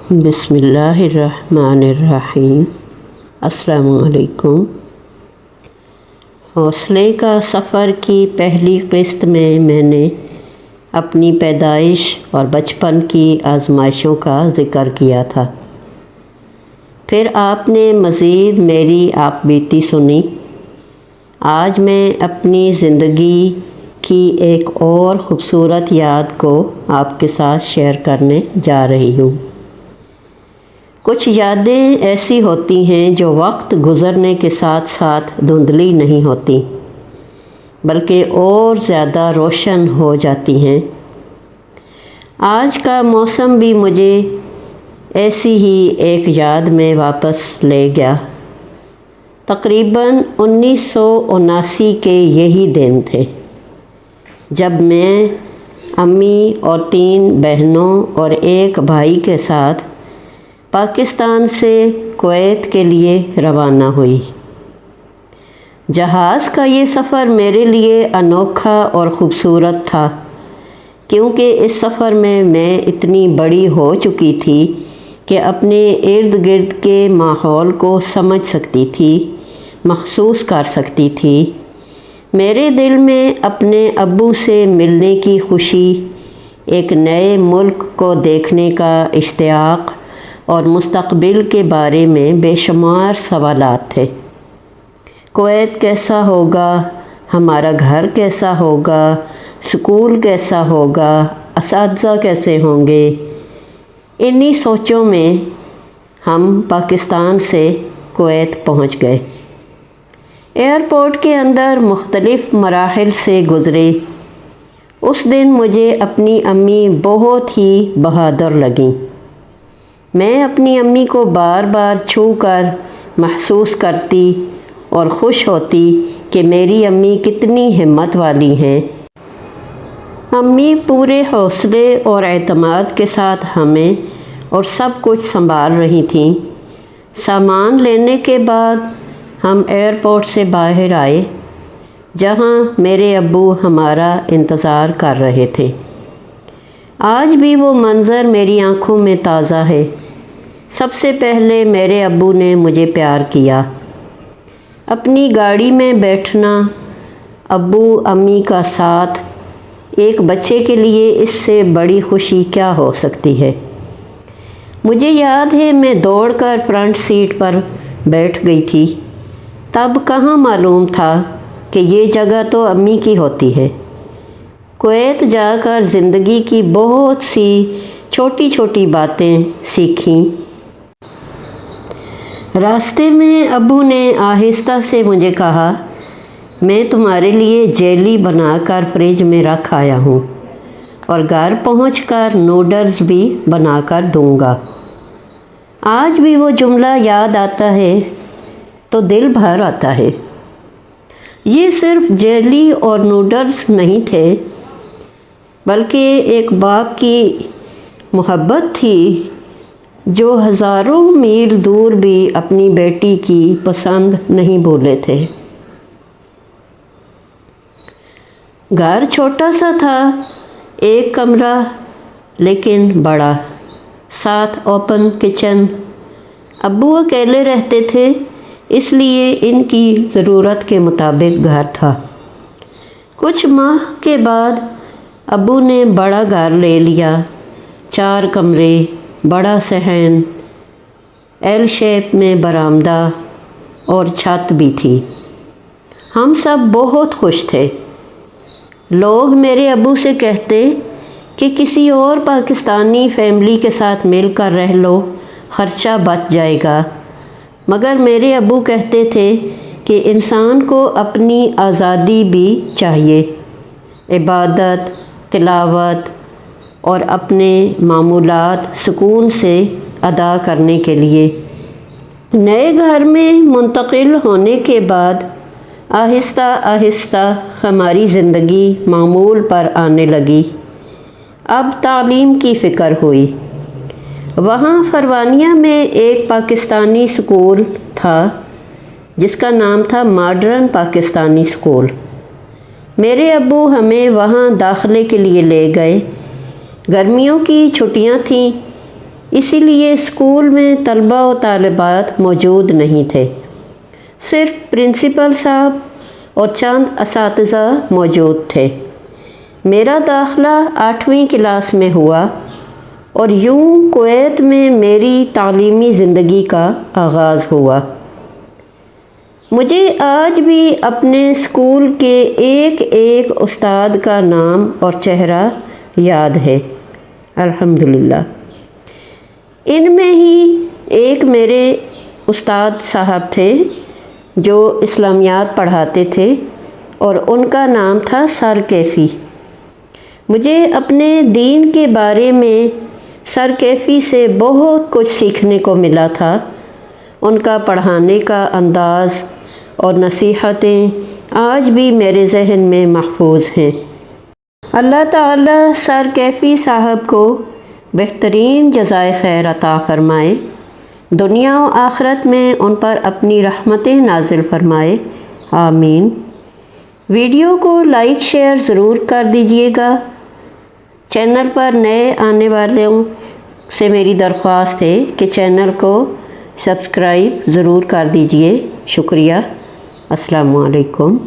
بسم اللہ الرحمن الرحیم۔ السلام علیکم۔ حوصلے کا سفر کی پہلی قسط میں نے اپنی پیدائش اور بچپن کی آزمائشوں کا ذکر کیا تھا۔ پھر آپ نے مزید میری آپ بیتی سنی۔ آج میں اپنی زندگی کی ایک اور خوبصورت یاد کو آپ کے ساتھ شیئر کرنے جا رہی ہوں۔ کچھ یادیں ایسی ہوتی ہیں جو وقت گزرنے کے ساتھ ساتھ دھندلی نہیں ہوتی بلکہ اور زیادہ روشن ہو جاتی ہیں۔ آج کا موسم بھی مجھے ایسی ہی ایک یاد میں واپس لے گیا۔ تقریباً 1979 کے یہی دن تھے جب میں امی اور 3 بہنوں اور ایک بھائی کے ساتھ پاکستان سے کویت کے لیے روانہ ہوئی۔ جہاز کا یہ سفر میرے لیے انوکھا اور خوبصورت تھا کیونکہ اس سفر میں اتنی بڑی ہو چکی تھی کہ اپنے ارد گرد کے ماحول کو سمجھ سکتی تھی، محسوس کر سکتی تھی۔ میرے دل میں اپنے ابو سے ملنے کی خوشی، ایک نئے ملک کو دیکھنے کا اشتیاق اور مستقبل کے بارے میں بے شمار سوالات تھے۔ کویت کیسا ہوگا، ہمارا گھر کیسا ہوگا، سکول کیسا ہوگا، اساتذہ کیسے ہوں گے۔ انہی سوچوں میں ہم پاکستان سے کویت پہنچ گئے۔ ایئرپورٹ کے اندر مختلف مراحل سے گزرے۔ اس دن مجھے اپنی امی بہت ہی بہادر لگیں۔ میں اپنی امی کو بار بار چھو کر محسوس کرتی اور خوش ہوتی کہ میری امی کتنی ہمت والی ہیں۔ امی پورے حوصلے اور اعتماد کے ساتھ ہمیں اور سب کچھ سنبھال رہی تھیں۔ سامان لینے کے بعد ہم ایئرپورٹ سے باہر آئے جہاں میرے ابو ہمارا انتظار کر رہے تھے۔ آج بھی وہ منظر میری آنکھوں میں تازہ ہے۔ سب سے پہلے میرے ابو نے مجھے پیار کیا۔ اپنی گاڑی میں بیٹھنا، ابو امی کا ساتھ، ایک بچے کے لیے اس سے بڑی خوشی کیا ہو سکتی ہے۔ مجھے یاد ہے میں دوڑ کر فرنٹ سیٹ پر بیٹھ گئی تھی۔ تب کہاں معلوم تھا کہ یہ جگہ تو امی کی ہوتی ہے۔ کویت جا کر زندگی کی بہت سی چھوٹی چھوٹی باتیں سیکھیں۔ راستے میں ابو نے آہستہ سے مجھے کہا، میں تمہارے لیے جیلی بنا کر فریج میں رکھ آیا ہوں اور گھر پہنچ کر نوڈلز بھی بنا کر دوں گا۔ آج بھی وہ جملہ یاد آتا ہے تو دل بھر آتا ہے۔ یہ صرف جیلی اور نوڈلز نہیں تھے بلکہ ایک باپ کی محبت تھی جو ہزاروں میل دور بھی اپنی بیٹی کی پسند نہیں بھولے تھے۔ گھر چھوٹا سا تھا، ایک کمرہ لیکن بڑا، ساتھ اوپن کچن۔ ابو اکیلے رہتے تھے اس لیے ان کی ضرورت کے مطابق گھر تھا۔ کچھ ماہ کے بعد ابو نے بڑا گھر لے لیا، 4 کمرے، بڑا صحن، ایل شیپ میں برآمدہ اور چھت بھی تھی۔ ہم سب بہت خوش تھے۔ لوگ میرے ابو سے کہتے کہ کسی اور پاکستانی فیملی کے ساتھ مل کر رہ لو، خرچہ بچ جائے گا، مگر میرے ابو کہتے تھے کہ انسان کو اپنی آزادی بھی چاہیے، عبادت، تلاوت اور اپنے معمولات سکون سے ادا کرنے کے لیے۔ نئے گھر میں منتقل ہونے کے بعد آہستہ آہستہ ہماری زندگی معمول پر آنے لگی۔ اب تعلیم کی فکر ہوئی۔ وہاں فروانیہ میں ایک پاکستانی اسکول تھا جس کا نام تھا ماڈرن پاکستانی اسکول۔ میرے ابو ہمیں وہاں داخلے کے لیے لے گئے۔ گرمیوں کی چھٹیاں تھیں، اسی لیے اسکول میں طلباء و طالبات موجود نہیں تھے، صرف پرنسپل صاحب اور چند اساتذہ موجود تھے۔ میرا داخلہ 8ویں کلاس میں ہوا اور یوں کویت میں میری تعلیمی زندگی کا آغاز ہوا۔ مجھے آج بھی اپنے اسکول کے ایک ایک استاد کا نام اور چہرہ یاد ہے، الحمدللہ۔ ان میں ہی ایک میرے استاد صاحب تھے جو اسلامیات پڑھاتے تھے اور ان کا نام تھا سر کیفی۔ مجھے اپنے دین کے بارے میں سر کیفی سے بہت کچھ سیکھنے کو ملا تھا۔ ان کا پڑھانے کا انداز اور نصیحتیں آج بھی میرے ذہن میں محفوظ ہیں۔ اللہ تعالیٰ سر کیفی صاحب کو بہترین جزائے خیر عطا فرمائے، دنیا و آخرت میں ان پر اپنی رحمتیں نازل فرمائے، آمین۔ ویڈیو کو لائک شیئر ضرور کر دیجیے گا۔ چینل پر نئے آنے والوں سے میری درخواست ہے کہ چینل کو سبسکرائب ضرور کر دیجیے۔ شکریہ۔ السلام علیکم۔